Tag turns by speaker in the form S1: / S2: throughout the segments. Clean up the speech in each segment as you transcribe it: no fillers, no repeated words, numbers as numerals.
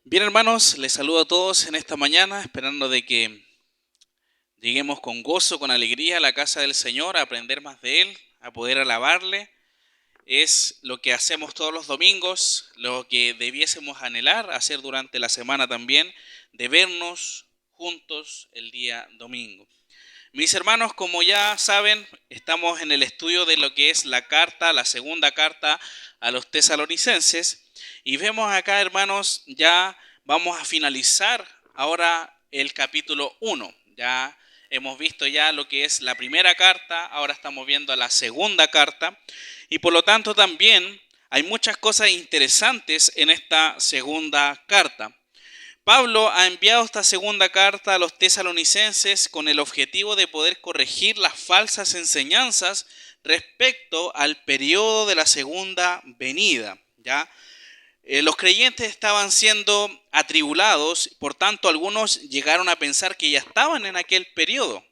S1: Bien, hermanos, les saludo a todos en esta mañana, esperando de que lleguemos con gozo, con alegría a la casa del Señor, a aprender más de Él, a poder alabarle. Es lo que hacemos todos los domingos, lo que debiésemos anhelar hacer durante la semana también, de vernos juntos el día domingo. Mis hermanos, como ya saben, estamos en el estudio de lo que es la segunda carta a los tesalonicenses. Y vemos acá, hermanos, ya vamos a finalizar ahora el capítulo 1. Ya hemos visto ya lo que es la primera carta, ahora estamos viendo la segunda carta. Y por lo tanto también hay muchas cosas interesantes en esta segunda carta. Pablo ha enviado esta segunda carta a los tesalonicenses con el objetivo de poder corregir las falsas enseñanzas respecto al periodo de la segunda venida, ¿ya? Los creyentes estaban siendo atribulados, por tanto algunos llegaron a pensar que ya estaban en aquel periodo,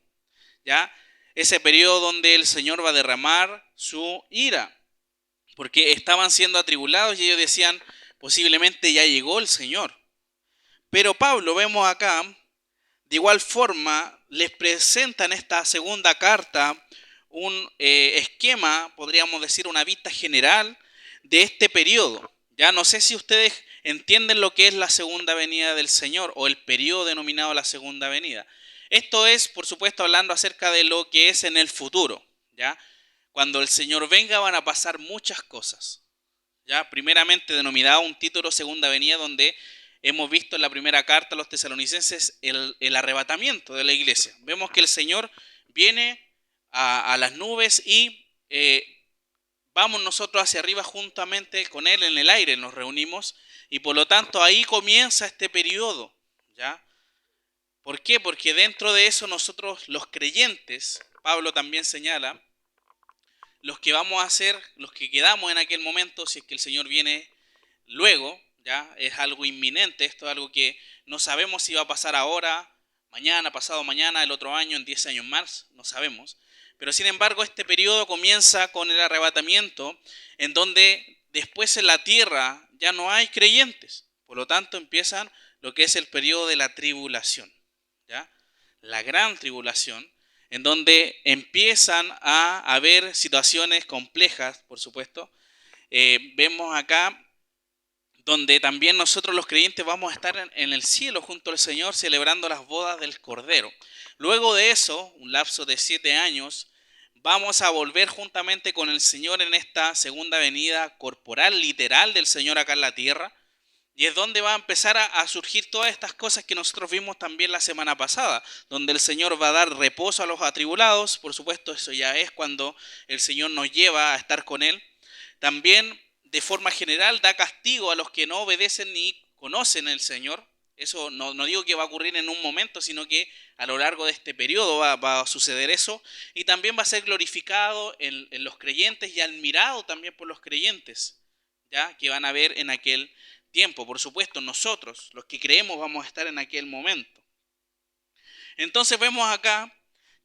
S1: ¿ya? Ese periodo donde el Señor va a derramar su ira, porque estaban siendo atribulados y ellos decían, posiblemente ya llegó el Señor. Pero Pablo, vemos acá, de igual forma, les presenta en esta segunda carta un esquema, podríamos decir una vista general de este periodo. Ya no sé si ustedes entienden lo que es la segunda venida del Señor o el periodo denominado la segunda venida. Esto es, por supuesto, hablando acerca de lo que es en el futuro. ¿Ya? Cuando el Señor venga van a pasar muchas cosas. ¿Ya? Primeramente denominado un título segunda venida, donde hemos visto en la primera carta a los tesalonicenses el arrebatamiento de la iglesia. Vemos que el Señor viene a las nubes y vamos nosotros hacia arriba juntamente con Él en el aire, nos reunimos y por lo tanto ahí comienza este periodo. ¿Ya? ¿Por qué? Porque dentro de eso nosotros los creyentes, Pablo también señala, los que vamos a ser, los que quedamos en aquel momento, si es que el Señor viene luego, ya es algo inminente, esto es algo que no sabemos si va a pasar ahora, mañana, pasado mañana, el otro año, en 10 años más, no sabemos. Pero sin embargo, este periodo comienza con el arrebatamiento, en donde después en la tierra ya no hay creyentes. Por lo tanto, empiezan lo que es el periodo de la tribulación, ¿ya? La gran tribulación, en donde empiezan a haber situaciones complejas, por supuesto. Vemos acá donde también nosotros los creyentes vamos a estar en el cielo junto al Señor celebrando las bodas del Cordero. Luego de eso, un lapso de 7 años, vamos a volver juntamente con el Señor en esta segunda venida corporal, literal del Señor acá en la tierra. Y es donde va a empezar a surgir todas estas cosas que nosotros vimos también la semana pasada, donde el Señor va a dar reposo a los atribulados. Por supuesto, eso ya es cuando el Señor nos lleva a estar con Él. También, de forma general, da castigo a los que no obedecen ni conocen el Señor. Eso no digo que va a ocurrir en un momento, sino que a lo largo de este periodo va a suceder eso. Y también va a ser glorificado en los creyentes y admirado también por los creyentes, ¿ya? Que van a ver en aquel tiempo. Por supuesto, nosotros, los que creemos, vamos a estar en aquel momento. Entonces vemos acá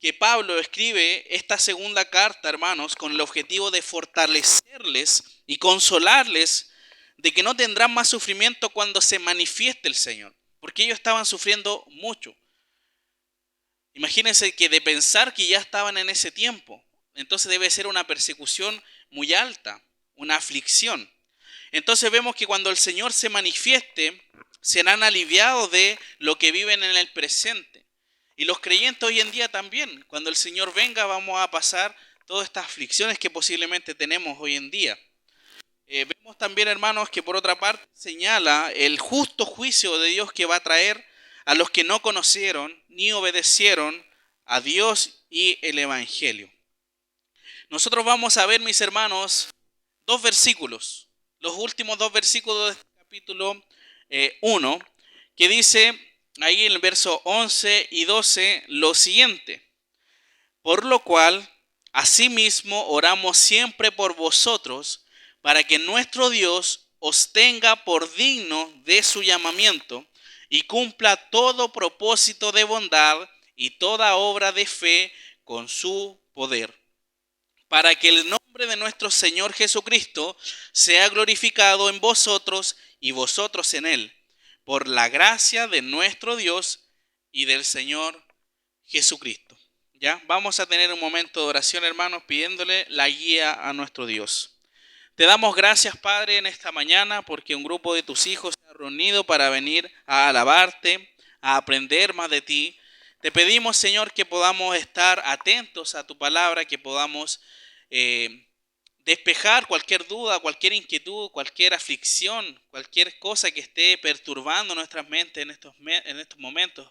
S1: que Pablo escribe esta segunda carta, hermanos, con el objetivo de fortalecerles y consolarles de que no tendrán más sufrimiento cuando se manifieste el Señor, porque ellos estaban sufriendo mucho. Imagínense que de pensar que ya estaban en ese tiempo, entonces debe ser una persecución muy alta, una aflicción. Entonces vemos que cuando el Señor se manifieste, serán aliviados de lo que viven en el presente. Y los creyentes hoy en día también, cuando el Señor venga, vamos a pasar todas estas aflicciones que posiblemente tenemos hoy en día. Vemos también, hermanos, que por otra parte señala el justo juicio de Dios que va a traer a los que no conocieron ni obedecieron a Dios y el Evangelio. Nosotros vamos a ver, mis hermanos, dos versículos, los últimos dos versículos de este capítulo 1, que dice ahí en el verso 11 y 12 lo siguiente: por lo cual, asimismo, oramos siempre por vosotros, para que nuestro Dios os tenga por digno de su llamamiento y cumpla todo propósito de bondad y toda obra de fe con su poder, para que el nombre de nuestro Señor Jesucristo sea glorificado en vosotros y vosotros en Él, por la gracia de nuestro Dios y del Señor Jesucristo. ¿Ya? Vamos a tener un momento de oración, hermanos, pidiéndole la guía a nuestro Dios. Te damos gracias, Padre, en esta mañana porque un grupo de tus hijos se ha reunido para venir a alabarte, a aprender más de ti. Te pedimos, Señor, que podamos estar atentos a tu palabra, que podamos despejar cualquier duda, cualquier inquietud, cualquier aflicción, cualquier cosa que esté perturbando nuestras mentes en estos momentos.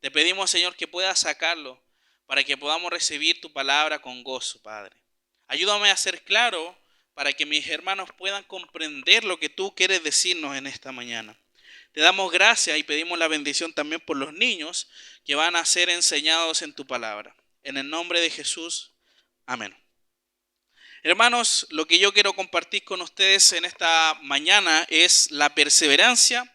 S1: Te pedimos, Señor, que puedas sacarlo para que podamos recibir tu palabra con gozo, Padre. Ayúdame a ser claro para que mis hermanos puedan comprender lo que tú quieres decirnos en esta mañana. Te damos gracias y pedimos la bendición también por los niños que van a ser enseñados en tu palabra. En el nombre de Jesús, amén. Hermanos, lo que yo quiero compartir con ustedes en esta mañana es la perseverancia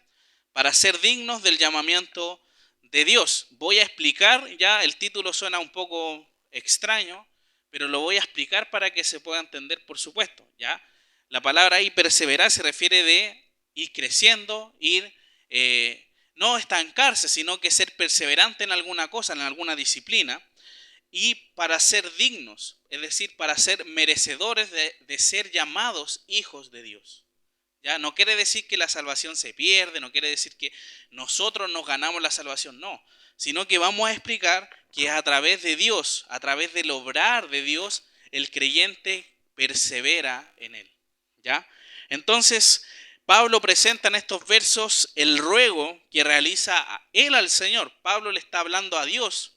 S1: para ser dignos del llamamiento de Dios. Voy a explicar, ya el título suena un poco extraño, pero lo voy a explicar para que se pueda entender, por supuesto. ¿Ya? La palabra ahí perseverar se refiere de ir creciendo, no estancarse, sino que ser perseverante en alguna cosa, en alguna disciplina. Y para ser dignos, es decir, para ser merecedores de ser llamados hijos de Dios. ¿Ya? No quiere decir que la salvación se pierde, no quiere decir que nosotros nos ganamos la salvación, no. Sino que vamos a explicar que a través de Dios, a través del obrar de Dios, el creyente persevera en él. ¿Ya? Entonces, Pablo presenta en estos versos el ruego que realiza él al Señor. Pablo le está hablando a Dios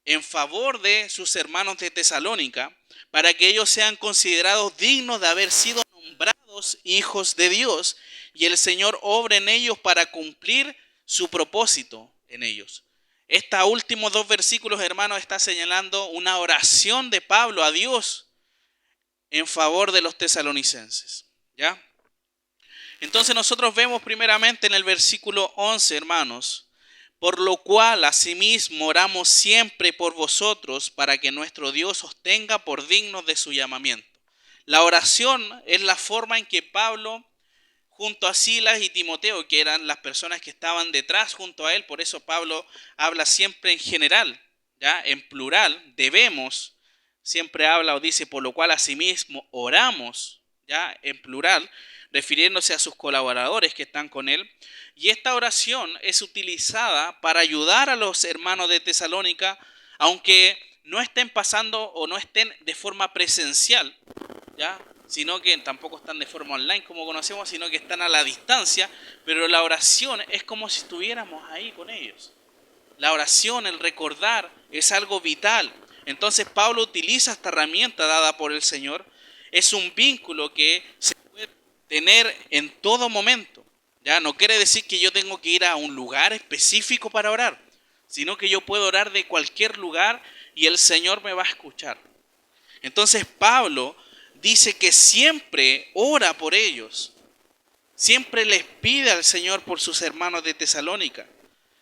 S1: en favor de sus hermanos de Tesalónica, para que ellos sean considerados dignos de haber sido nombrados hijos de Dios, y el Señor obre en ellos para cumplir su propósito en ellos. Estos últimos dos versículos, hermanos, está señalando una oración de Pablo a Dios en favor de los tesalonicenses. ¿Ya? Entonces nosotros vemos primeramente en el versículo 11, hermanos, por lo cual asimismo oramos siempre por vosotros para que nuestro Dios os tenga por dignos de su llamamiento. La oración es la forma en que Pablo, junto a Silas y Timoteo, que eran las personas que estaban detrás junto a él, por eso Pablo habla siempre en general, ¿ya? En plural, debemos, siempre habla o dice, por lo cual asimismo oramos, ¿ya? En plural, refiriéndose a sus colaboradores que están con él. Y esta oración es utilizada para ayudar a los hermanos de Tesalónica, aunque no estén pasando o no estén de forma presencial, ¿ya? Sino que tampoco están de forma online como conocemos, sino que están a la distancia, pero la oración es como si estuviéramos ahí con ellos. La oración, el recordar, es algo vital. Entonces Pablo utiliza esta herramienta dada por el Señor. Es un vínculo que se puede tener en todo momento. ¿Ya? No quiere decir que yo tengo que ir a un lugar específico para orar, sino que yo puedo orar de cualquier lugar y el Señor me va a escuchar. Entonces Pablo dice que siempre ora por ellos. Siempre les pide al Señor por sus hermanos de Tesalónica.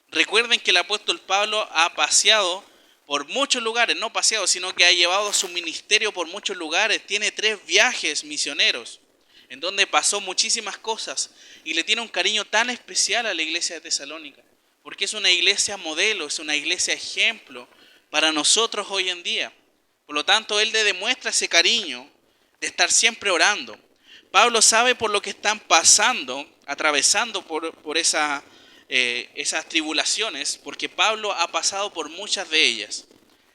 S1: Recuerden que el apóstol Pablo ha paseado por muchos lugares, no paseado, sino que ha llevado su ministerio por muchos lugares. Tiene 3 viajes misioneros en donde pasó muchísimas cosas y le tiene un cariño tan especial a la iglesia de Tesalónica, porque es una iglesia modelo, es una iglesia ejemplo para nosotros hoy en día. Por lo tanto, él le demuestra ese cariño de estar siempre orando. Pablo sabe por lo que están pasando, atravesando por esas tribulaciones, porque Pablo ha pasado por muchas de ellas.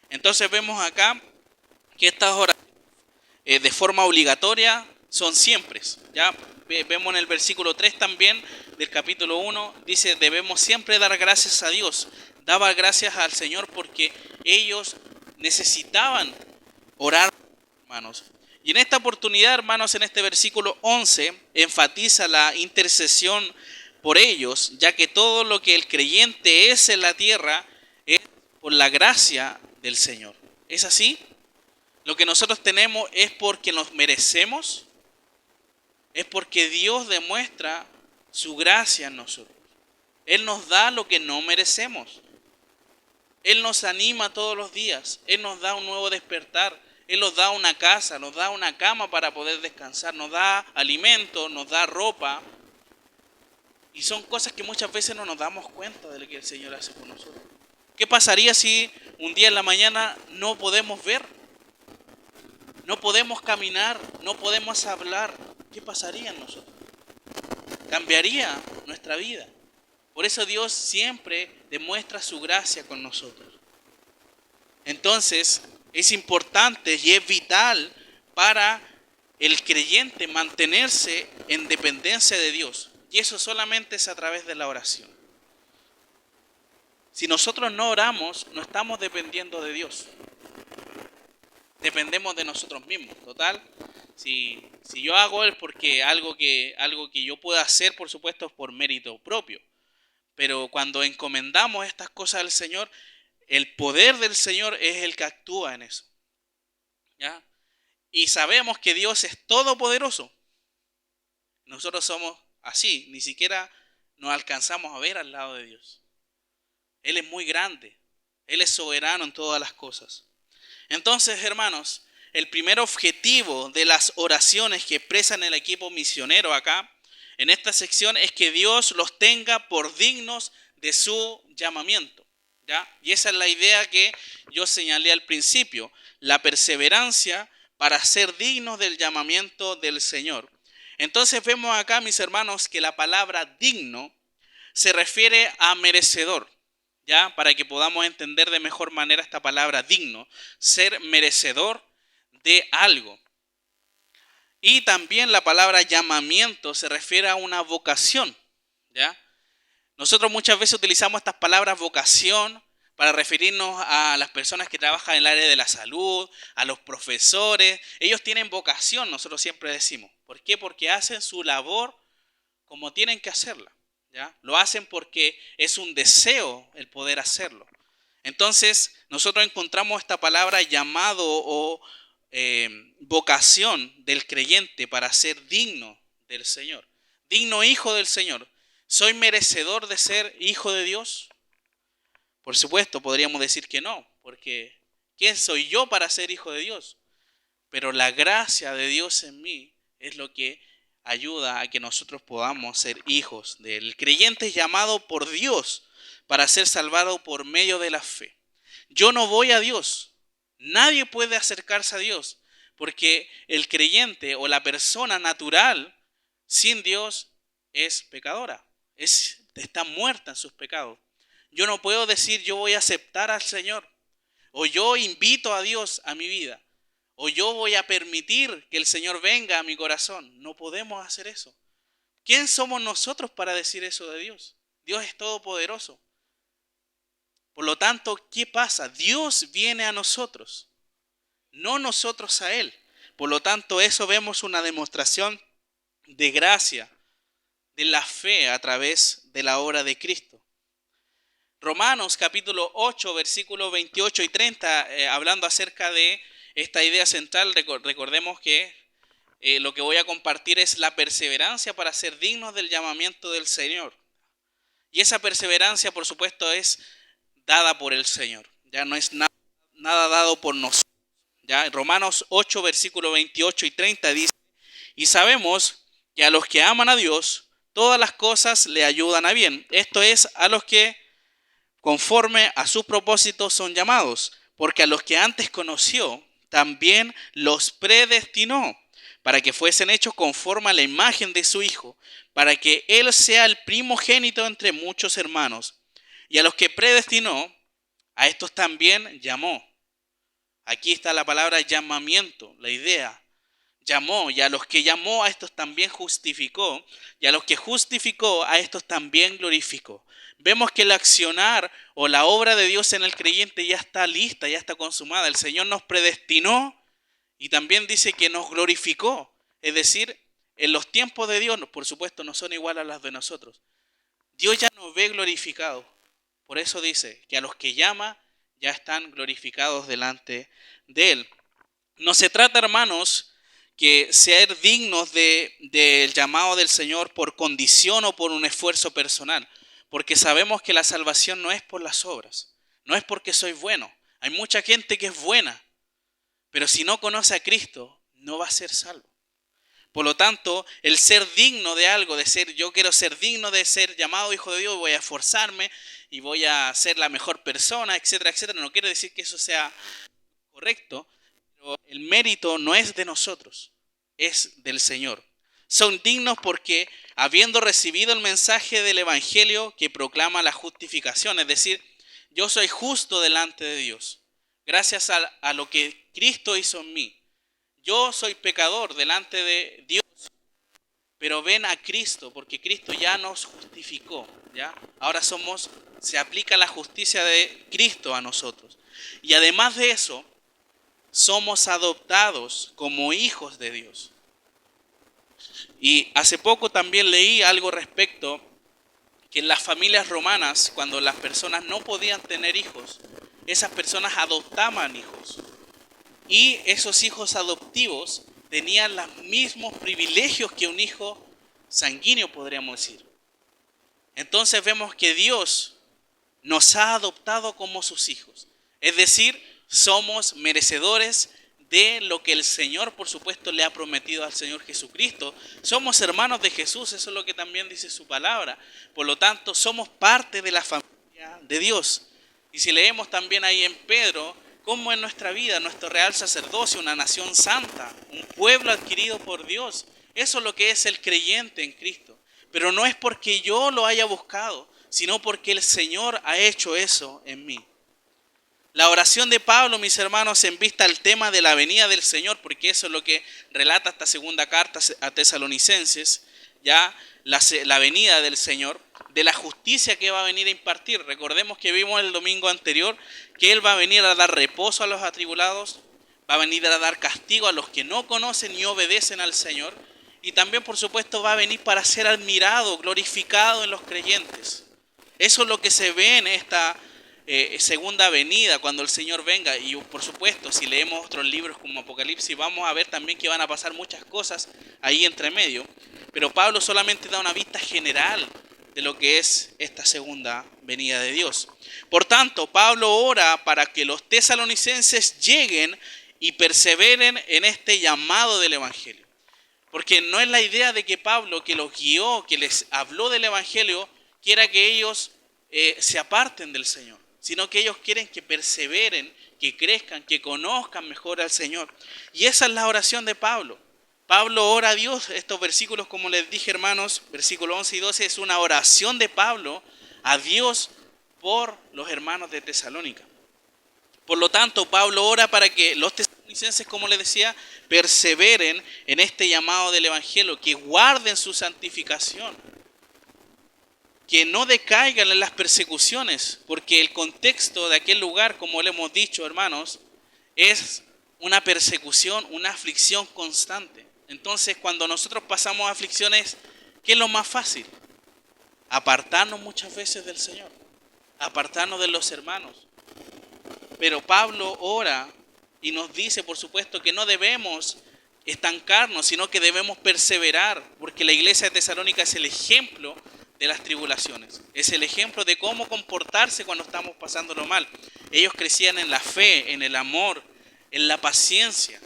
S1: Entonces vemos acá que estas oraciones de forma obligatoria son siempre. Ya vemos en el versículo 3 también del capítulo 1, dice, debemos siempre dar gracias a Dios. Daba gracias al Señor porque ellos necesitaban orar, hermanos. Y en esta oportunidad, hermanos, en este versículo 11, enfatiza la intercesión por ellos, ya que todo lo que el creyente es en la tierra es por la gracia del Señor. ¿Es así? Lo que nosotros tenemos es porque nos merecemos, es porque Dios demuestra su gracia en nosotros. Él nos da lo que no merecemos. Él nos anima todos los días. Él nos da un nuevo despertar. Él nos da una casa, nos da una cama para poder descansar. Nos da alimento, nos da ropa. Y son cosas que muchas veces no nos damos cuenta de lo que el Señor hace por nosotros. ¿Qué pasaría si un día en la mañana no podemos ver? No podemos caminar, no podemos hablar. ¿Qué pasaría en nosotros? Cambiaría nuestra vida. Por eso Dios siempre demuestra su gracia con nosotros. Entonces, es importante y es vital para el creyente mantenerse en dependencia de Dios. Y eso solamente es a través de la oración. Si nosotros no oramos, no estamos dependiendo de Dios. Dependemos de nosotros mismos. Total, si yo hago es porque algo que yo pueda hacer, por supuesto, es por mérito propio. Pero cuando encomendamos estas cosas al Señor, el poder del Señor es el que actúa en eso. ¿Ya? Y sabemos que Dios es todopoderoso. Nosotros somos así, ni siquiera nos alcanzamos a ver al lado de Dios. Él es muy grande, Él es soberano en todas las cosas. Entonces, hermanos, el primer objetivo de las oraciones que expresan el equipo misionero acá, en esta sección, es que Dios los tenga por dignos de su llamamiento. ¿Ya? Y esa es la idea que yo señalé al principio, la perseverancia para ser dignos del llamamiento del Señor. Entonces vemos acá, mis hermanos, que la palabra digno se refiere a merecedor. ¿Ya? Para que podamos entender de mejor manera esta palabra digno, ser merecedor de algo. Y también la palabra llamamiento se refiere a una vocación. ¿Ya? Nosotros muchas veces utilizamos estas palabras vocación para referirnos a las personas que trabajan en el área de la salud, a los profesores. Ellos tienen vocación, nosotros siempre decimos. ¿Por qué? Porque hacen su labor como tienen que hacerla. ¿Ya? Lo hacen porque es un deseo el poder hacerlo. Entonces, nosotros encontramos esta palabra llamado o vocación del creyente para ser digno del Señor. Digno hijo del Señor. ¿Soy merecedor de ser hijo de Dios? Por supuesto, podríamos decir que no, porque ¿quién soy yo para ser hijo de Dios? Pero la gracia de Dios en mí es lo que ayuda a que nosotros podamos ser hijos de Él. El creyente es llamado por Dios para ser salvado por medio de la fe. Yo no voy a Dios. Nadie puede acercarse a Dios porque el creyente o la persona natural sin Dios es pecadora. Está muerta en sus pecados. Yo no puedo decir yo voy a aceptar al Señor o yo invito a Dios a mi vida. O yo voy a permitir que el Señor venga a mi corazón. No podemos hacer eso. ¿Quién somos nosotros para decir eso de Dios? Dios es todopoderoso. Por lo tanto, ¿qué pasa? Dios viene a nosotros, no nosotros a Él. Por lo tanto, eso vemos una demostración de gracia, de la fe a través de la obra de Cristo. Romanos capítulo 8, versículos 28 y 30, hablando acerca de esta idea central, recordemos que lo que voy a compartir es la perseverancia para ser dignos del llamamiento del Señor. Y esa perseverancia, por supuesto, es dada por el Señor. Ya no es nada dado por nosotros. Ya Romanos 8, versículos 28 y 30 dice: y sabemos que a los que aman a Dios, todas las cosas le ayudan a bien. Esto es, a los que conforme a sus propósitos son llamados, porque a los que antes conoció, también los predestinó, para que fuesen hechos conforme a la imagen de su Hijo, para que Él sea el primogénito entre muchos hermanos. Y a los que predestinó, a estos también llamó. Aquí está la palabra llamamiento, la idea. Llamó, y a los que llamó, a estos también justificó, y a los que justificó, a estos también glorificó. Vemos que el accionar o la obra de Dios en el creyente ya está lista, ya está consumada. El Señor nos predestinó y también dice que nos glorificó. Es decir, en los tiempos de Dios, por supuesto, no son iguales a las de nosotros. Dios ya nos ve glorificados. Por eso dice que a los que llama ya están glorificados delante de Él. No se trata, hermanos, que ser dignos del llamado del Señor por condición o por un esfuerzo personal. Porque sabemos que la salvación no es por las obras, no es porque soy bueno. Hay mucha gente que es buena, pero si no conoce a Cristo, no va a ser salvo. Por lo tanto, el ser digno de algo, yo quiero ser digno de ser llamado hijo de Dios, voy a esforzarme y voy a ser la mejor persona, etcétera, etcétera. No quiere decir que eso sea correcto, pero el mérito no es de nosotros, es del Señor. Son dignos porque habiendo recibido el mensaje del Evangelio que proclama la justificación, es decir, yo soy justo delante de Dios, gracias a lo que Cristo hizo en mí. Yo soy pecador delante de Dios, pero ven a Cristo, porque Cristo ya nos justificó, ¿ya? Ahora se aplica la justicia de Cristo a nosotros. Y además de eso, somos adoptados como hijos de Dios. Y hace poco también leí algo respecto que en las familias romanas, cuando las personas no podían tener hijos, esas personas adoptaban hijos. Y esos hijos adoptivos tenían los mismos privilegios que un hijo sanguíneo, podríamos decir. Entonces vemos que Dios nos ha adoptado como sus hijos. Es decir, somos merecedores de lo que el Señor, por supuesto, le ha prometido al Señor Jesucristo. Somos hermanos de Jesús, eso es lo que también dice su palabra. Por lo tanto, somos parte de la familia de Dios. Y si leemos también ahí en Pedro, cómo en nuestra vida, nuestro real sacerdocio, una nación santa, un pueblo adquirido por Dios, eso es lo que es el creyente en Cristo. Pero no es porque yo lo haya buscado, sino porque el Señor ha hecho eso en mí. La oración de Pablo, mis hermanos, en vista al tema de la venida del Señor, porque eso es lo que relata esta segunda carta a Tesalonicenses, ya la venida del Señor, de la justicia que va a venir a impartir. Recordemos que vimos el domingo anterior que Él va a venir a dar reposo a los atribulados, va a venir a dar castigo a los que no conocen y obedecen al Señor, y también, por supuesto, va a venir para ser admirado, glorificado en los creyentes. Eso es lo que se ve en esta segunda venida, cuando el Señor venga. Y por supuesto, si leemos otros libros como Apocalipsis, vamos a ver también que van a pasar muchas cosas ahí entre medio. Pero Pablo solamente da una vista general de lo que es esta segunda venida de Dios. Por tanto, Pablo ora para que los tesalonicenses lleguen y perseveren en este llamado del Evangelio. Porque no es la idea de que Pablo, que los guió, que les habló del Evangelio, quiera que ellos se aparten del Señor, sino que ellos quieren que perseveren, que crezcan, que conozcan mejor al Señor. Y esa es la oración de Pablo. Pablo ora a Dios. Estos versículos, como les dije, hermanos, versículos 11 y 12, es una oración de Pablo a Dios por los hermanos de Tesalónica. Por lo tanto, Pablo ora para que los tesalonicenses, como les decía, perseveren en este llamado del Evangelio, que guarden su santificación, que no decaigan en las persecuciones, porque el contexto de aquel lugar, como le hemos dicho, hermanos, es una persecución, una aflicción constante. Entonces, cuando nosotros pasamos aflicciones, ¿qué es lo más fácil? Apartarnos muchas veces del Señor, apartarnos de los hermanos. Pero Pablo ora y nos dice, por supuesto, que no debemos estancarnos, sino que debemos perseverar, porque la iglesia de Tesalónica es el ejemplo de las tribulaciones. Es el ejemplo de cómo comportarse cuando estamos pasándolo mal. Ellos crecían en la fe, en el amor, en la paciencia.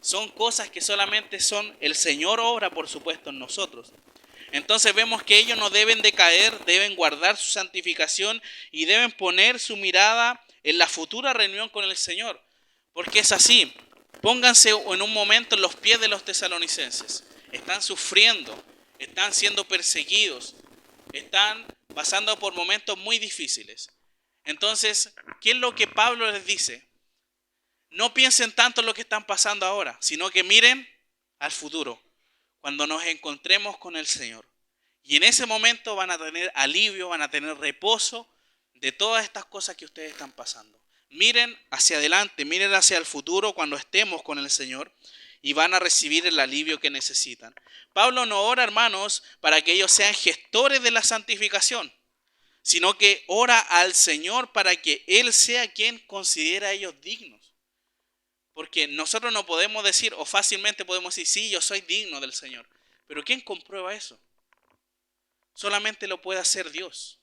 S1: Son cosas que solamente son el Señor obra, por supuesto, en nosotros. Entonces vemos que ellos no deben decaer, deben guardar su santificación y deben poner su mirada en la futura reunión con el Señor. Porque es así. Pónganse en un momento en los pies de los tesalonicenses. Están sufriendo, están siendo perseguidos, están pasando por momentos muy difíciles. Entonces, ¿qué es lo que Pablo les dice? No piensen tanto en lo que están pasando ahora, sino que miren al futuro, cuando nos encontremos con el Señor. Y en ese momento van a tener alivio, van a tener reposo de todas estas cosas que ustedes están pasando. Miren hacia adelante, miren hacia el futuro cuando estemos con el Señor y van a recibir el alivio que necesitan. Pablo no ora, hermanos, para que ellos sean gestores de la santificación, sino que ora al Señor para que Él sea quien considera a ellos dignos. Porque nosotros no podemos decir, o fácilmente podemos decir, sí, yo soy digno del Señor. Pero ¿quién comprueba eso? Solamente lo puede hacer Dios.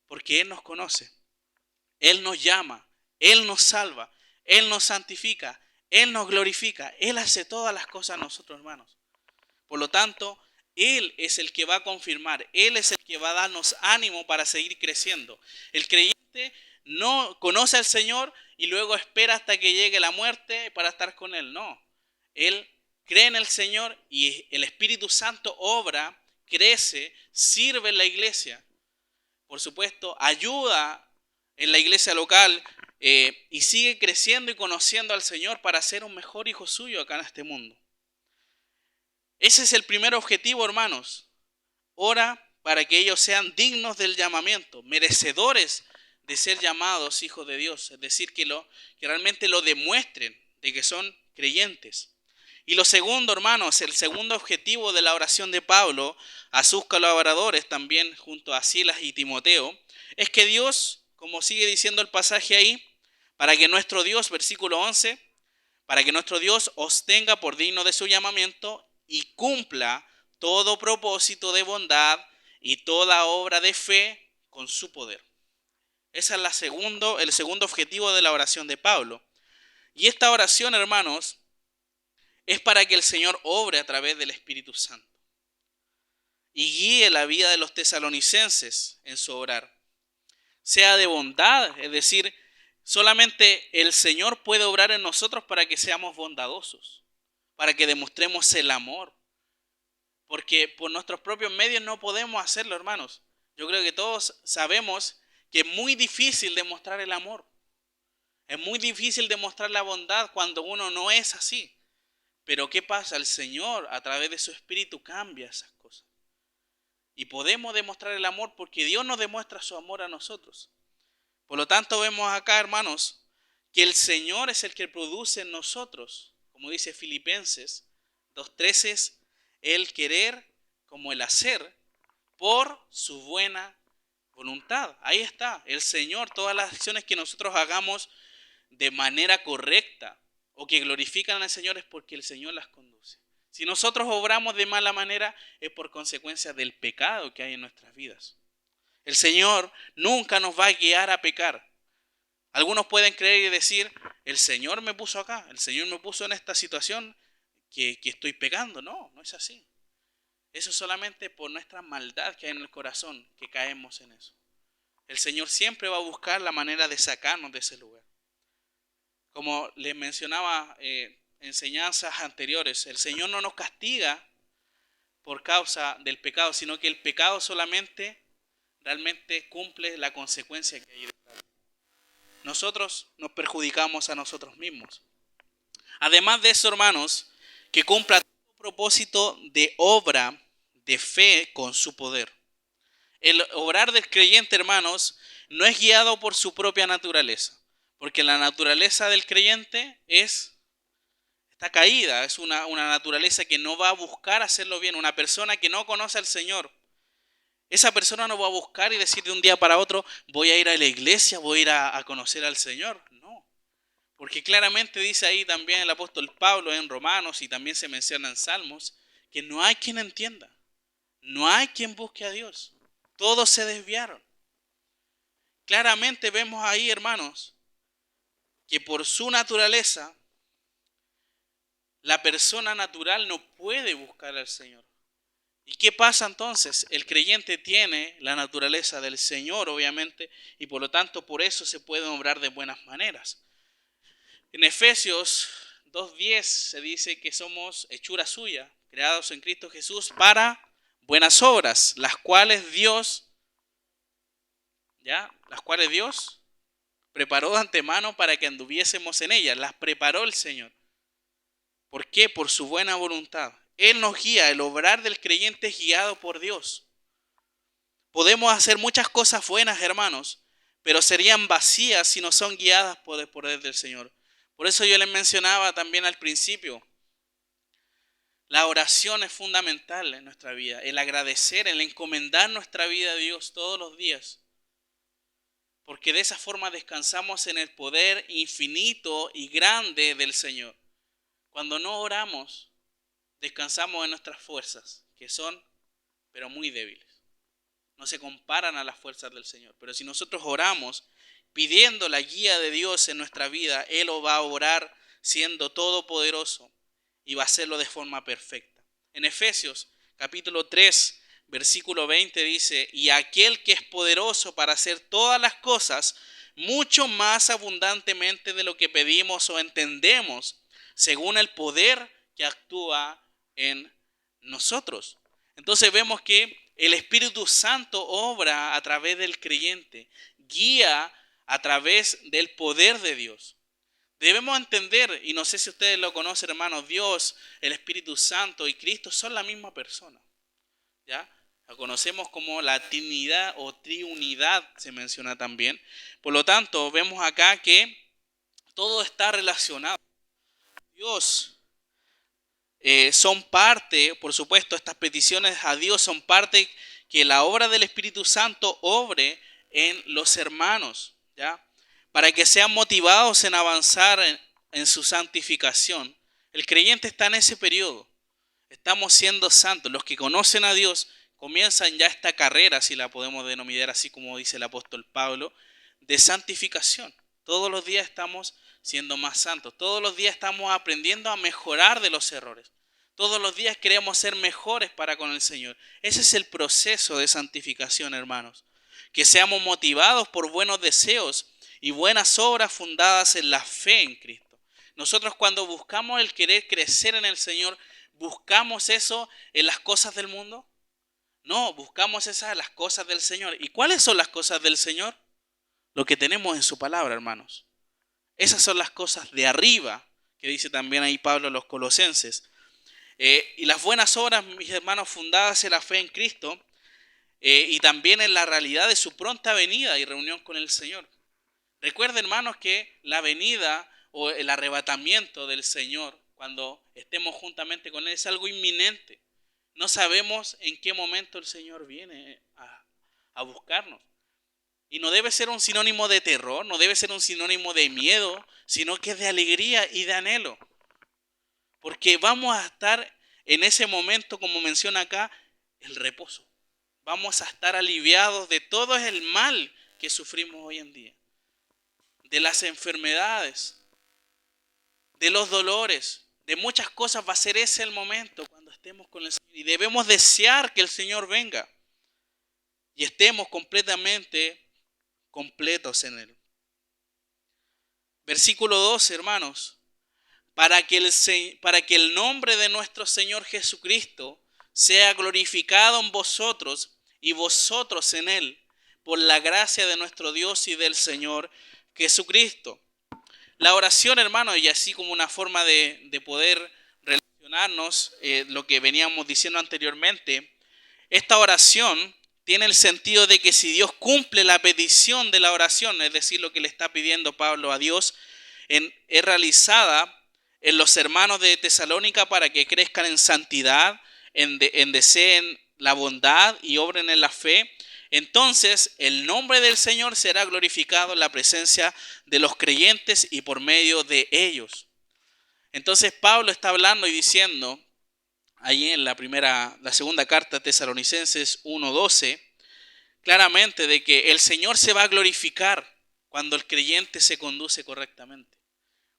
S1: Porque Él nos conoce. Él nos llama. Él nos salva. Él nos santifica. Él nos glorifica. Él hace todas las cosas a nosotros, hermanos. Por lo tanto, Él es el que va a confirmar, Él es el que va a darnos ánimo para seguir creciendo. El creyente no conoce al Señor y luego espera hasta que llegue la muerte para estar con Él. No, Él cree en el Señor y el Espíritu Santo obra, crece, sirve en la iglesia. Por supuesto, ayuda en la iglesia local y sigue creciendo y conociendo al Señor para ser un mejor hijo suyo acá en este mundo. Ese es el primer objetivo, hermanos. Ora para que ellos sean dignos del llamamiento, merecedores de ser llamados hijos de Dios. Es decir, que realmente lo demuestren de que son creyentes. Y lo segundo, hermanos, el segundo objetivo de la oración de Pablo a sus colaboradores, también junto a Silas y Timoteo, es que Dios, como sigue diciendo el pasaje ahí, para que nuestro Dios, versículo 11, para que nuestro Dios os tenga por digno de su llamamiento y cumpla todo propósito de bondad y toda obra de fe con su poder. Ese es el segundo objetivo de la oración de Pablo. Y esta oración, hermanos, es para que el Señor obre a través del Espíritu Santo y guíe la vida de los tesalonicenses en su obrar. Sea de bondad, es decir, solamente el Señor puede obrar en nosotros para que seamos bondadosos, para que demostremos el amor, porque por nuestros propios medios no podemos hacerlo, hermanos. Yo creo que todos sabemos que es muy difícil demostrar el amor. Es muy difícil demostrar la bondad cuando uno no es así. Pero ¿qué pasa? El Señor a través de su Espíritu cambia esas cosas. Y podemos demostrar el amor porque Dios nos demuestra su amor a nosotros. Por lo tanto vemos acá, hermanos, que el Señor es el que produce en nosotros, como dice Filipenses 2:13, el querer como el hacer por su buena voluntad. Ahí está, el Señor, todas las acciones que nosotros hagamos de manera correcta o que glorifican al Señor es porque el Señor las conduce. Si nosotros obramos de mala manera es por consecuencia del pecado que hay en nuestras vidas. El Señor nunca nos va a guiar a pecar. Algunos pueden creer y decir, el Señor me puso acá, el Señor me puso en esta situación que estoy pecando. No, no es así. Eso es solamente por nuestra maldad que hay en el corazón que caemos en eso. El Señor siempre va a buscar la manera de sacarnos de ese lugar. Como les mencionaba enseñanzas anteriores, el Señor no nos castiga por causa del pecado, sino que el pecado solamente realmente cumple la consecuencia que hay detrás. Nosotros nos perjudicamos a nosotros mismos. Además de eso, hermanos, que cumpla todo propósito de obra de fe con su poder. El obrar del creyente, hermanos, no es guiado por su propia naturaleza, porque la naturaleza del creyente está caída, es una naturaleza que no va a buscar hacerlo bien. Una persona que no conoce al Señor, esa persona no va a buscar y decir de un día para otro, voy a ir a la iglesia, voy a ir a conocer al Señor. No, porque claramente dice ahí también el apóstol Pablo en Romanos y también se menciona en Salmos, que no hay quien entienda, no hay quien busque a Dios. Todos se desviaron. Claramente vemos ahí, hermanos, que por su naturaleza, la persona natural no puede buscar al Señor. ¿Y qué pasa entonces? El creyente tiene la naturaleza del Señor, obviamente, y por lo tanto por eso se puede obrar de buenas maneras. En Efesios 2:10 se dice que somos hechura suya, creados en Cristo Jesús para buenas obras, las cuales Dios preparó de antemano para que anduviésemos en ellas. Las preparó el Señor. ¿Por qué? Por su buena voluntad. Él nos guía, el obrar del creyente es guiado por Dios. Podemos hacer muchas cosas buenas, hermanos, pero serían vacías si no son guiadas por el poder del Señor. Por eso yo les mencionaba también al principio, la oración es fundamental en nuestra vida, el agradecer, el encomendar nuestra vida a Dios todos los días. Porque de esa forma descansamos en el poder infinito y grande del Señor. Cuando no oramos, descansamos en nuestras fuerzas, que son, pero muy débiles. No se comparan a las fuerzas del Señor. Pero si nosotros oramos pidiendo la guía de Dios en nuestra vida, Él lo va a orar siendo todopoderoso y va a hacerlo de forma perfecta. En Efesios capítulo 3, versículo 20 dice: y aquel que es poderoso para hacer todas las cosas mucho más abundantemente de lo que pedimos o entendemos, según el poder que actúa en nosotros. Entonces vemos que el Espíritu Santo obra a través del creyente, guía a través del poder de Dios. Debemos entender, y no sé si ustedes lo conocen, hermanos, Dios, el Espíritu Santo y Cristo son la misma persona, ¿ya? La conocemos como la Trinidad o Triunidad, se menciona también. Por lo tanto, vemos acá que todo está relacionado. Dios son parte, por supuesto, estas peticiones a Dios son parte que la obra del Espíritu Santo obre en los hermanos, ¿ya? Para que sean motivados en avanzar en su santificación. El creyente está en ese periodo. Estamos siendo santos. Los que conocen a Dios comienzan ya esta carrera, si la podemos denominar así como dice el apóstol Pablo, de santificación. Todos los días estamos siendo más santos. Todos los días estamos aprendiendo a mejorar de los errores. Todos los días queremos ser mejores para con el Señor. Ese es el proceso de santificación, hermanos. Que seamos motivados por buenos deseos y buenas obras fundadas en la fe en Cristo. Nosotros cuando buscamos el querer crecer en el Señor, ¿buscamos eso en las cosas del mundo? No, buscamos esas en las cosas del Señor. ¿Y cuáles son las cosas del Señor? Lo que tenemos en su palabra, hermanos. Esas son las cosas de arriba, que dice también ahí Pablo a los Colosenses. Y las buenas obras, mis hermanos, fundadas en la fe en Cristo y también en la realidad de su pronta venida y reunión con el Señor. Recuerden, hermanos, que la venida o el arrebatamiento del Señor, cuando estemos juntamente con Él, es algo inminente. No sabemos en qué momento el Señor viene a buscarnos. Y no debe ser un sinónimo de terror, no debe ser un sinónimo de miedo, sino que es de alegría y de anhelo. Porque vamos a estar en ese momento, como menciona acá, el reposo. Vamos a estar aliviados de todo el mal que sufrimos hoy en día. De las enfermedades, de los dolores, de muchas cosas. Va a ser ese el momento cuando estemos con el Señor. Y debemos desear que el Señor venga y estemos completamente completos en Él. Versículo 12, hermanos. Para que el nombre de nuestro Señor Jesucristo sea glorificado en vosotros y vosotros en Él, por la gracia de nuestro Dios y del Señor Jesucristo. La oración, hermanos, y así como una forma de poder relacionarnos, lo que veníamos diciendo anteriormente, esta oración tiene el sentido de que si Dios cumple la petición de la oración, es decir, lo que le está pidiendo Pablo a Dios, es realizada en los hermanos de Tesalónica para que crezcan en santidad, deseen la bondad y obren en la fe. Entonces el nombre del Señor será glorificado en la presencia de los creyentes y por medio de ellos. Entonces Pablo está hablando y diciendo, ahí en la segunda carta a Tesalonicenses 1:12, claramente de que el Señor se va a glorificar cuando el creyente se conduce correctamente.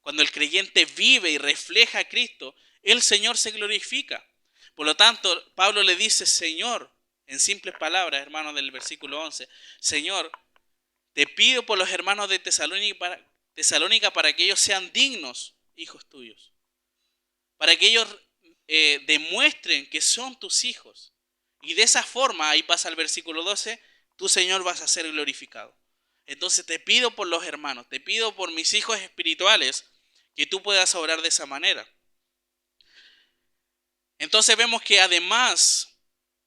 S1: Cuando el creyente vive y refleja a Cristo, el Señor se glorifica. Por lo tanto, Pablo le dice, Señor, en simples palabras, hermanos, del versículo 11, Señor, te pido por los hermanos de Tesalónica para que ellos sean dignos hijos tuyos. Para que ellos demuestren que son tus hijos. Y de esa forma, ahí pasa el versículo 12, tú, Señor, vas a ser glorificado. Entonces te pido por los hermanos, te pido por mis hijos espirituales, que tú puedas obrar de esa manera. Entonces vemos que además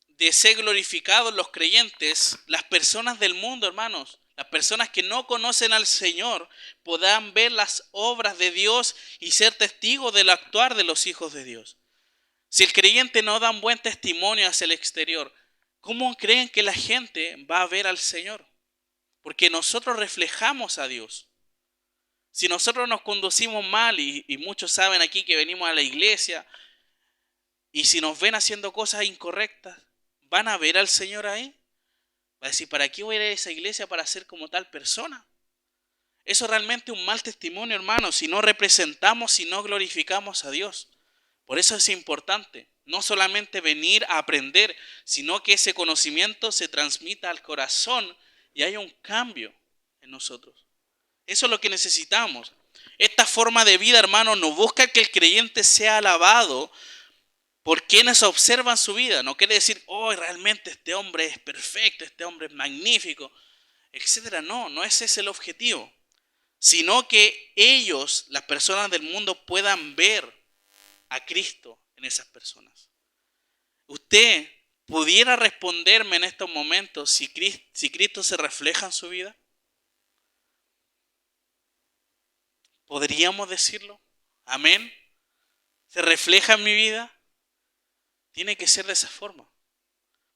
S1: de ser glorificados los creyentes, las personas del mundo, hermanos, las personas que no conocen al Señor, podrán ver las obras de Dios y ser testigos del actuar de los hijos de Dios. Si el creyente no da un buen testimonio hacia el exterior, ¿cómo creen que la gente va a ver al Señor? Porque nosotros reflejamos a Dios. Si nosotros nos conducimos mal, y muchos saben aquí que venimos a la iglesia, y si nos ven haciendo cosas incorrectas, ¿van a ver al Señor ahí? Va a decir, ¿para qué voy a ir a esa iglesia para ser como tal persona? Eso es realmente un mal testimonio, hermano, si no representamos, si no glorificamos a Dios. Por eso es importante no solamente venir a aprender, sino que ese conocimiento se transmita al corazón y haya un cambio en nosotros. Eso es lo que necesitamos. Esta forma de vida, hermano, no busca que el creyente sea alabado por quienes observan su vida. No quiere decir, oh, realmente este hombre es perfecto, este hombre es magnífico, etcétera. No, no ese es el objetivo. Sino que ellos, las personas del mundo, puedan ver a Cristo en esas personas. ¿Usted pudiera responderme en estos momentos si Cristo se refleja en su vida? ¿Podríamos decirlo? Amén. ¿Se refleja en mi vida? Tiene que ser de esa forma.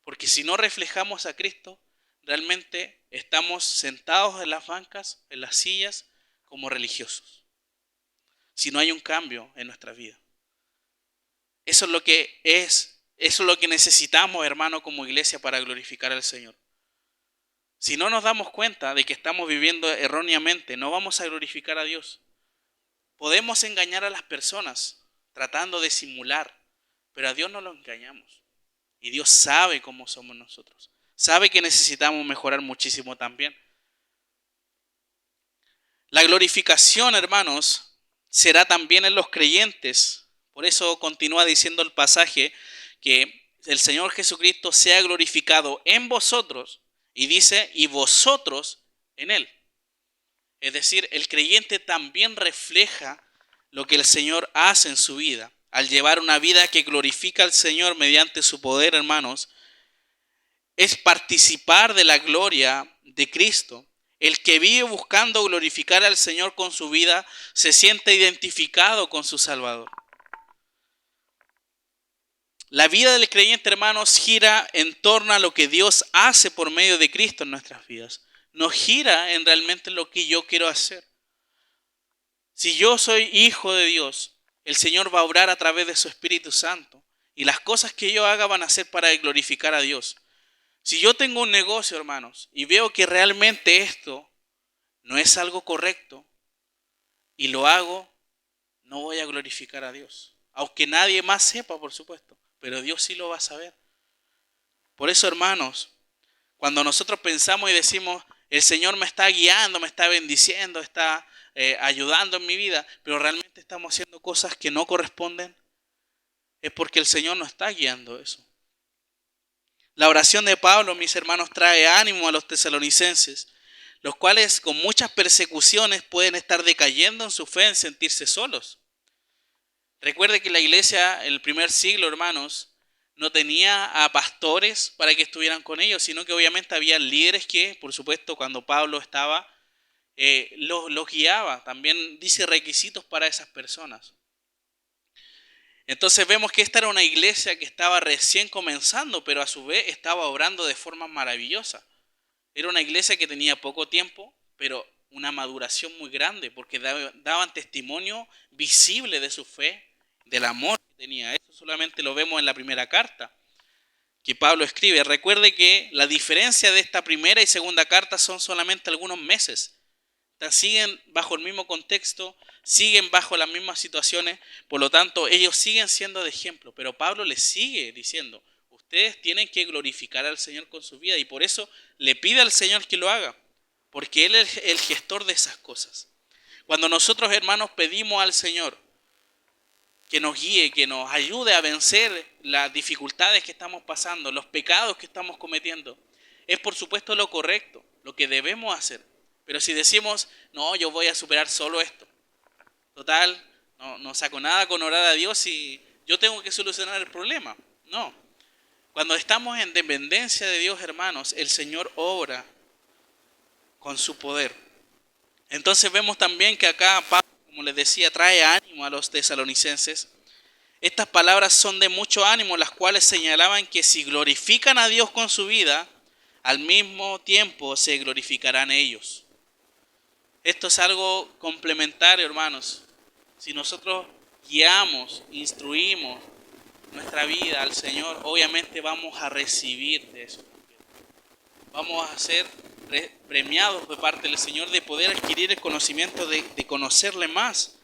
S1: Porque si no reflejamos a Cristo, realmente estamos sentados en las bancas, en las sillas, como religiosos. Si no hay un cambio en nuestra vida. Eso es lo que necesitamos, hermano, como iglesia para glorificar al Señor. Si no nos damos cuenta de que estamos viviendo erróneamente, no vamos a glorificar a Dios. Podemos engañar a las personas tratando de simular, pero a Dios no lo engañamos. Y Dios sabe cómo somos nosotros. Sabe que necesitamos mejorar muchísimo también. La glorificación, hermanos, será también en los creyentes. Por eso continúa diciendo el pasaje que el Señor Jesucristo sea glorificado en vosotros. Y dice, y vosotros en Él. Es decir, el creyente también refleja lo que el Señor hace en su vida. Al llevar una vida que glorifica al Señor mediante su poder, hermanos, es participar de la gloria de Cristo. El que vive buscando glorificar al Señor con su vida se siente identificado con su Salvador. La vida del creyente, hermanos, gira en torno a lo que Dios hace por medio de Cristo en nuestras vidas. No gira en realmente lo que yo quiero hacer. Si yo soy hijo de Dios, el Señor va a obrar a través de su Espíritu Santo. Y las cosas que yo haga van a ser para glorificar a Dios. Si yo tengo un negocio, hermanos, y veo que realmente esto no es algo correcto, y lo hago, no voy a glorificar a Dios. Aunque nadie más sepa, por supuesto, pero Dios sí lo va a saber. Por eso, hermanos, cuando nosotros pensamos y decimos, el Señor me está guiando, me está bendiciendo, está ayudando en mi vida, pero realmente estamos haciendo cosas que no corresponden, es porque el Señor nos está guiando eso. La oración de Pablo, mis hermanos, trae ánimo a los tesalonicenses, los cuales con muchas persecuciones pueden estar decayendo en su fe, en sentirse solos. Recuerde que la iglesia en el primer siglo, hermanos, no tenía a pastores para que estuvieran con ellos, sino que obviamente había líderes que, por supuesto, cuando Pablo estaba, los guiaba. También dice requisitos para esas personas. Entonces vemos que esta era una iglesia que estaba recién comenzando, pero a su vez estaba obrando de forma maravillosa. Era una iglesia que tenía poco tiempo, pero una maduración muy grande, porque daban testimonio visible de su fe, del amor que tenía. Eso solamente lo vemos en la primera carta que Pablo escribe. Recuerde que la diferencia de esta primera y segunda carta son solamente algunos meses. Siguen bajo el mismo contexto, siguen bajo las mismas situaciones, por lo tanto ellos siguen siendo de ejemplo, pero Pablo les sigue diciendo, ustedes tienen que glorificar al Señor con su vida y por eso le pide al Señor que lo haga, porque Él es el gestor de esas cosas. Cuando nosotros, hermanos, pedimos al Señor que nos guíe, que nos ayude a vencer las dificultades que estamos pasando, los pecados que estamos cometiendo, es por supuesto lo correcto, lo que debemos hacer. Pero si decimos, no, yo voy a superar solo esto, total, no saco nada con orar a Dios y yo tengo que solucionar el problema. No. Cuando estamos en dependencia de Dios, hermanos, el Señor obra con su poder. Entonces vemos también que acá Pablo, como les decía, trae ánimo a los tesalonicenses. Estas palabras son de mucho ánimo, las cuales señalaban que si glorifican a Dios con su vida, al mismo tiempo se glorificarán ellos. Esto es algo complementario, hermanos. Si nosotros guiamos, instruimos nuestra vida al Señor, obviamente vamos a recibir de eso también. Vamos a ser premiados de parte del Señor de poder adquirir el conocimiento de conocerle más.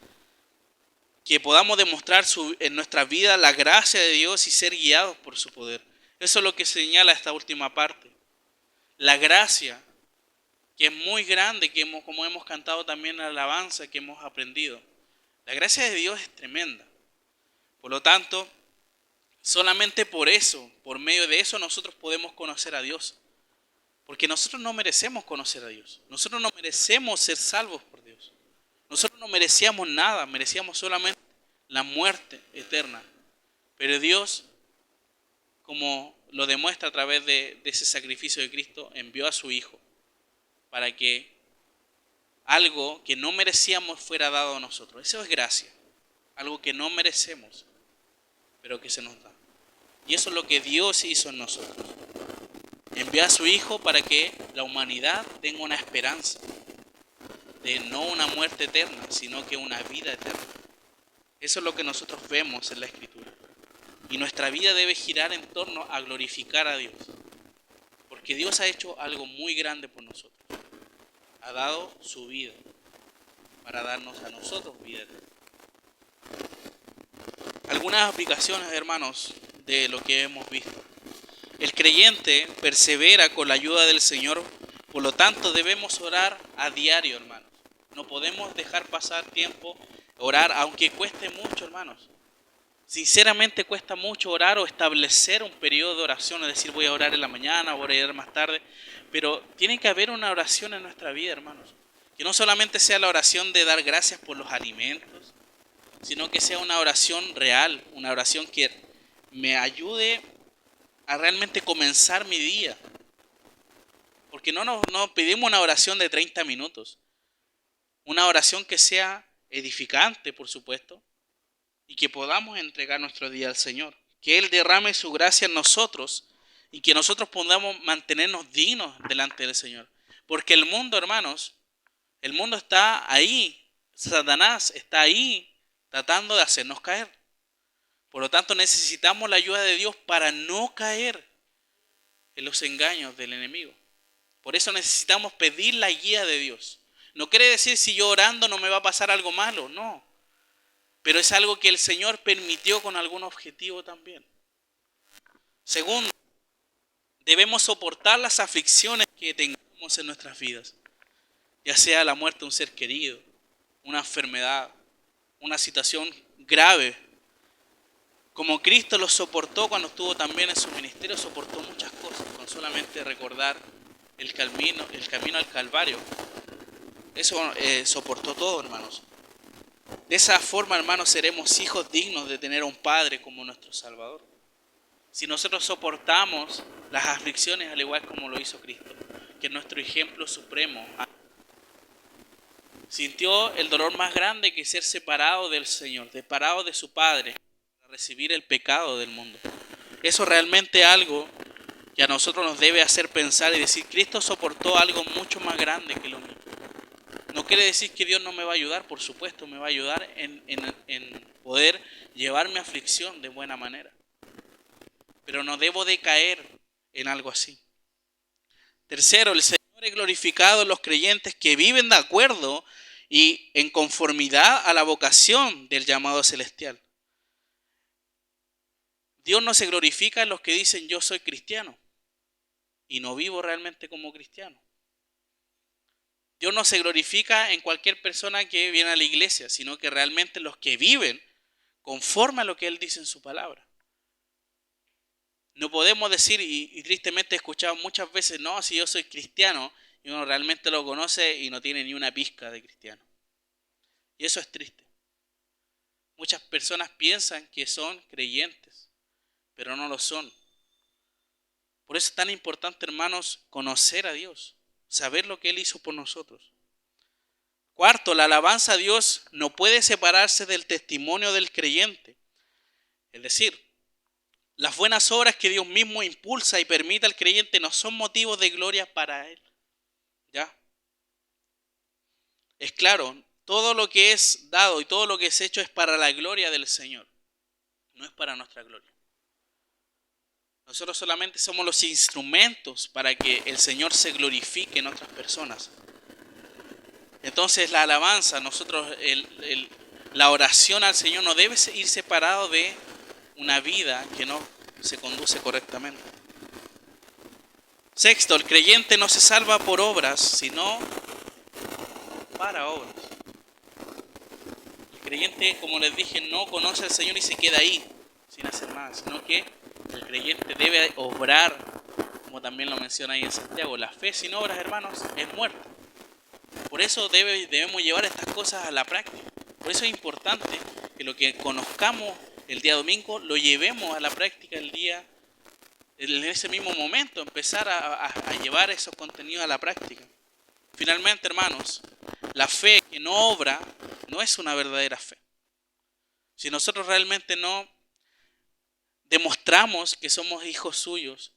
S1: que podamos demostrar en nuestra vida la gracia de Dios y ser guiados por su poder. Eso es lo que señala esta última parte. La gracia, que es muy grande, como hemos cantado también en la alabanza, que hemos aprendido. La gracia de Dios es tremenda. Por lo tanto, solamente por eso, por medio de eso, nosotros podemos conocer a Dios. Porque nosotros no merecemos conocer a Dios. Nosotros no merecemos ser salvos por Dios. Nosotros no merecíamos nada, merecíamos solamente la muerte eterna. Pero Dios, como lo demuestra a través de ese sacrificio de Cristo, envió a su Hijo para que algo que no merecíamos fuera dado a nosotros. Eso es gracia. Algo que no merecemos, pero que se nos da. Y eso es lo que Dios hizo en nosotros. Envió a su Hijo para que la humanidad tenga una esperanza de no una muerte eterna, sino que una vida eterna. Eso es lo que nosotros vemos en la Escritura. Y nuestra vida debe girar en torno a glorificar a Dios. Porque Dios ha hecho algo muy grande por nosotros. Ha dado su vida para darnos a nosotros vida eterna. Algunas aplicaciones, hermanos, de lo que hemos visto. El creyente persevera con la ayuda del Señor, por lo tanto debemos orar a diario, hermanos. No podemos dejar pasar tiempo, orar, aunque cueste mucho, hermanos. Sinceramente cuesta mucho orar o establecer un periodo de oración, es decir, voy a orar en la mañana, voy a orar más tarde, pero tiene que haber una oración en nuestra vida, hermanos. Que no solamente sea la oración de dar gracias por los alimentos, sino que sea una oración real, una oración que me ayude a realmente comenzar mi día. Porque no pedimos una oración de 30 minutos. Una oración que sea edificante, por supuesto, y que podamos entregar nuestro día al Señor. Que Él derrame su gracia en nosotros y que nosotros podamos mantenernos dignos delante del Señor. Porque el mundo, hermanos, el mundo está ahí. Satanás está ahí tratando de hacernos caer. Por lo tanto, necesitamos la ayuda de Dios para no caer en los engaños del enemigo. Por eso necesitamos pedir la guía de Dios. No quiere decir si yo orando no me va a pasar algo malo, no. Pero es algo que el Señor permitió con algún objetivo también. Segundo, debemos soportar las aflicciones que tengamos en nuestras vidas. Ya sea la muerte de un ser querido, una enfermedad, una situación grave. Como Cristo lo soportó cuando estuvo también en su ministerio, soportó muchas cosas, con solamente recordar el camino al Calvario. Eso soportó todo, hermanos. De esa forma, hermanos, seremos hijos dignos de tener a un Padre como nuestro Salvador. Si nosotros soportamos las aflicciones al igual como lo hizo Cristo, que es nuestro ejemplo supremo. Sintió el dolor más grande que ser separado del Señor, separado de su Padre, para recibir el pecado del mundo. Eso realmente es algo que a nosotros nos debe hacer pensar y decir, Cristo soportó algo mucho más grande que lo mío. No quiere decir que Dios no me va a ayudar, por supuesto, me va a ayudar en poder llevar mi aflicción de buena manera. Pero no debo de caer en algo así. Tercero, el Señor es glorificado en los creyentes que viven de acuerdo y en conformidad a la vocación del llamado celestial. Dios no se glorifica en los que dicen yo soy cristiano y no vivo realmente como cristiano. Dios no se glorifica en cualquier persona que viene a la iglesia, sino que realmente los que viven conforme a lo que Él dice en su palabra. No podemos decir, y tristemente he escuchado muchas veces, no, si yo soy cristiano, y uno realmente lo conoce y no tiene ni una pizca de cristiano. Y eso es triste. Muchas personas piensan que son creyentes, pero no lo son. Por eso es tan importante, hermanos, conocer a Dios, saber lo que Él hizo por nosotros. Cuarto, la alabanza a Dios no puede separarse del testimonio del creyente. Es decir, las buenas obras que Dios mismo impulsa y permite al creyente no son motivos de gloria para Él. ¿Ya? Es claro, todo lo que es dado y todo lo que es hecho es para la gloria del Señor. No es para nuestra gloria. Nosotros solamente somos los instrumentos para que el Señor se glorifique en otras personas. Entonces la alabanza, nosotros La oración al Señor no debe ir separado de una vida que no se conduce correctamente. Sexto, el creyente no se salva por obras, sino para obras. El creyente, como les dije, no conoce al Señor y se queda ahí, sin hacer nada, sino que el creyente debe obrar, como también lo menciona ahí en Santiago. La fe sin obras, hermanos, es muerta. Por eso debemos llevar estas cosas a la práctica. Por eso es importante que lo que conozcamos el día domingo lo llevemos a la práctica en ese mismo momento, empezar a llevar esos contenidos a la práctica. Finalmente, hermanos, la fe que no obra no es una verdadera fe. Si nosotros realmente no demostramos que somos hijos suyos,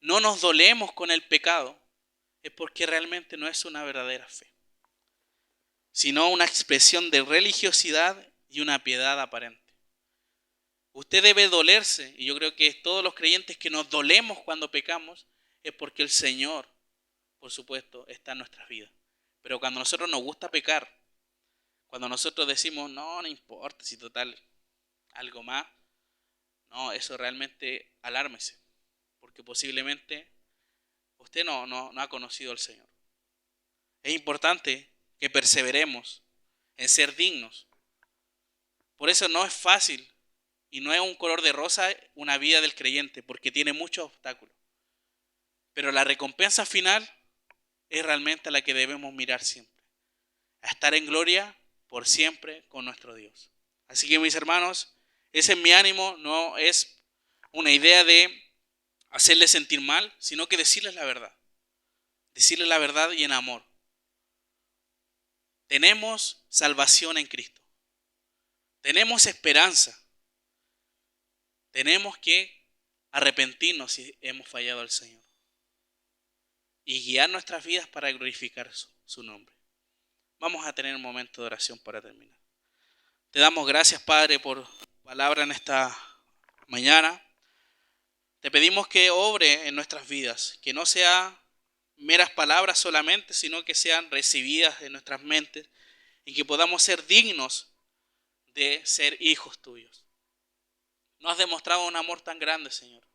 S1: no nos dolemos con el pecado, es porque realmente no es una verdadera fe, sino una expresión de religiosidad y una piedad aparente. Usted debe dolerse, y yo creo que todos los creyentes que nos dolemos cuando pecamos, es porque el Señor, por supuesto, está en nuestras vidas. Pero cuando a nosotros nos gusta pecar, cuando nosotros decimos, no importa si total, algo más, no, eso realmente alármese, porque posiblemente usted no ha conocido al Señor. Es importante que perseveremos en ser dignos. Por eso no es fácil y no es un color de rosa una vida del creyente, porque tiene muchos obstáculos. Pero la recompensa final es realmente a la que debemos mirar siempre, a estar en gloria por siempre con nuestro Dios. Así que, mis hermanos, ese es mi ánimo, no es una idea de hacerles sentir mal, sino que decirles la verdad. Decirles la verdad y en amor. Tenemos salvación en Cristo. Tenemos esperanza. Tenemos que arrepentirnos si hemos fallado al Señor y guiar nuestras vidas para glorificar su nombre. Vamos a tener un momento de oración para terminar. Te damos gracias, Padre, por tu palabra en esta mañana. Te pedimos que obre en nuestras vidas, que no sea meras palabras solamente, sino que sean recibidas en nuestras mentes y que podamos ser dignos de ser hijos tuyos. Nos has demostrado un amor tan grande, Señor,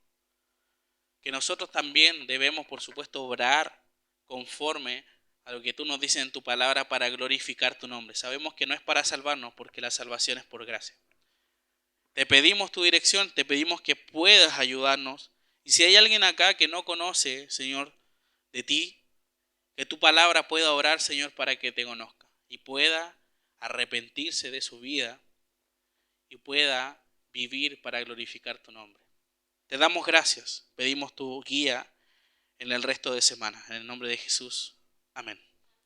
S1: que nosotros también debemos, por supuesto, obrar conforme a lo que tú nos dices en tu palabra para glorificar tu nombre. Sabemos que no es para salvarnos, porque la salvación es por gracia. Te pedimos tu dirección, te pedimos que puedas ayudarnos. Y si hay alguien acá que no conoce, Señor, de ti, que tu palabra pueda orar, Señor, para que te conozca y pueda arrepentirse de su vida y pueda vivir para glorificar tu nombre. Te damos gracias, pedimos tu guía en el resto de semana. En el nombre de Jesús. Amén.